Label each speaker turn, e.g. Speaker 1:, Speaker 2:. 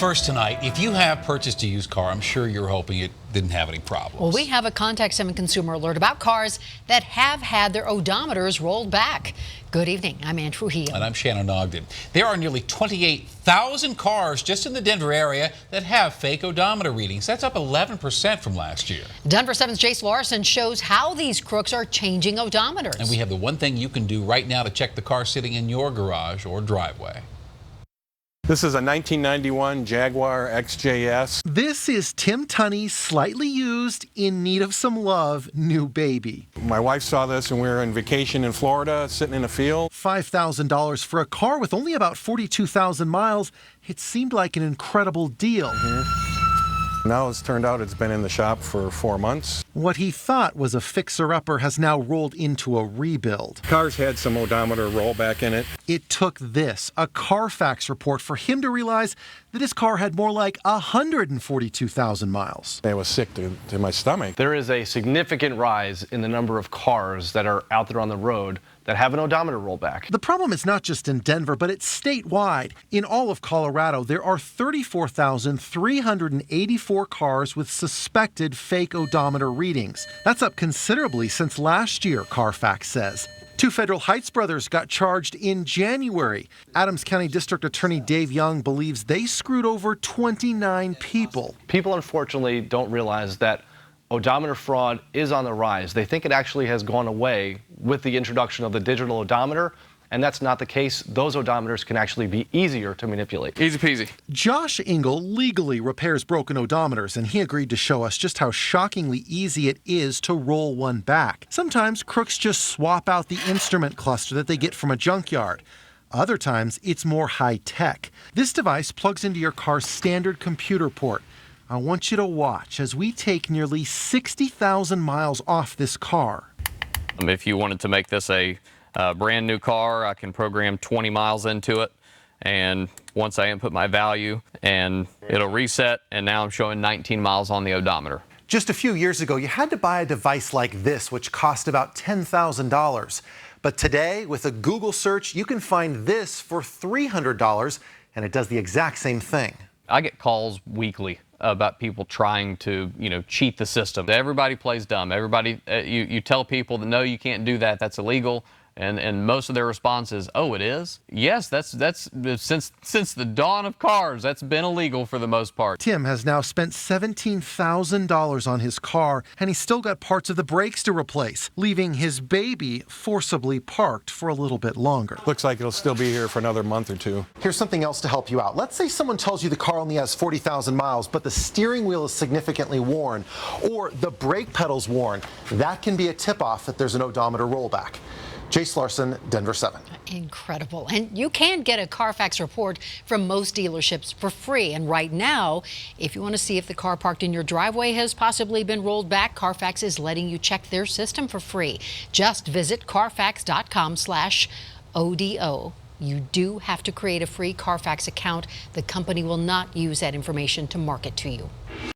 Speaker 1: first tonight, if you have purchased a used car, I'm sure you're hoping it didn't have any problems.
Speaker 2: Well, we have a Contact 7 consumer alert about cars that have had their odometers rolled back. Good evening. I'm Ann Trujillo.
Speaker 1: And I'm Shannon Ogden. There are nearly 28,000 cars just in the Denver area that have fake odometer readings. That's up 11% from last year.
Speaker 2: Denver 7's Jace Larson shows how these crooks are changing odometers.
Speaker 1: And we have the one thing you can do right now to check the car sitting in your garage or driveway.
Speaker 3: This is a 1991 Jaguar XJS.
Speaker 4: This is Tim Tunney's slightly used, in need of some love, new baby.
Speaker 3: My wife saw this and we were on vacation in Florida, sitting in a field.
Speaker 4: $5,000 for a car with only about 42,000 miles. It seemed like an incredible deal.
Speaker 3: Now it's turned out it's been in the shop for 4 months.
Speaker 4: What he thought was a fixer-upper has now rolled into a rebuild.
Speaker 3: Car's had some odometer rollback in it.
Speaker 4: It took this, a Carfax report, for him to realize that his car had more like 142,000 miles.
Speaker 3: I was sick to my stomach.
Speaker 5: There is a significant rise in the number of cars that are out there on the road that have an odometer rollback.
Speaker 4: The problem is not just in Denver, but it's statewide. In all of Colorado, there are 34,384 cars with suspected fake odometer readings. That's up considerably since last year, Carfax says. 2 Federal Heights brothers got charged in January. Adams County District Attorney Dave Young believes they screwed over 29 people.
Speaker 5: People, unfortunately, don't realize that odometer fraud is on the rise. They think it actually has gone away with the introduction of the digital odometer, and that's not the case. Those odometers can actually be easier to manipulate.
Speaker 6: Easy peasy.
Speaker 4: Josh Engel legally repairs broken odometers, and he agreed to show us just how shockingly easy it is to roll one back. Sometimes crooks just swap out the instrument cluster that they get from a junkyard. Other times, it's more high-tech. This device plugs into your car's standard computer port. I want you to watch as we take nearly 60,000 miles off this car.
Speaker 6: If you wanted to make this a brand new car, I can program 20 miles into it, and once I input my value, and it'll reset, and now I'm showing 19 miles on the odometer.
Speaker 4: Just a few years ago, you had to buy a device like this, which cost about $10,000. But today, with a Google search, you can find this for $300, and it does the exact same thing.
Speaker 6: I get calls weekly about people trying to, cheat the system. Everybody plays dumb. Everybody, you tell people that no, you can't do that. That's illegal. And most of their response is, oh, it is? Yes, that's since the dawn of cars, that's been illegal for the most part.
Speaker 4: Tim has now spent $17,000 on his car, and he's still got parts of the brakes to replace, leaving his baby forcibly parked for a little bit longer.
Speaker 3: Looks like it'll still be here for another month or 2.
Speaker 4: Here's something else to help you out. Let's say someone tells you the car only has 40,000 miles, but the steering wheel is significantly worn, or the brake pedal's worn. That can be a tip-off that there's an odometer rollback. Jace Larson, Denver 7.
Speaker 2: Incredible. And you can get a Carfax report from most dealerships for free. And right now, if you want to see if the car parked in your driveway has possibly been rolled back, Carfax is letting you check their system for free. Just visit carfax.com/ODO. You do have to create a free Carfax account. The company will not use that information to market to you.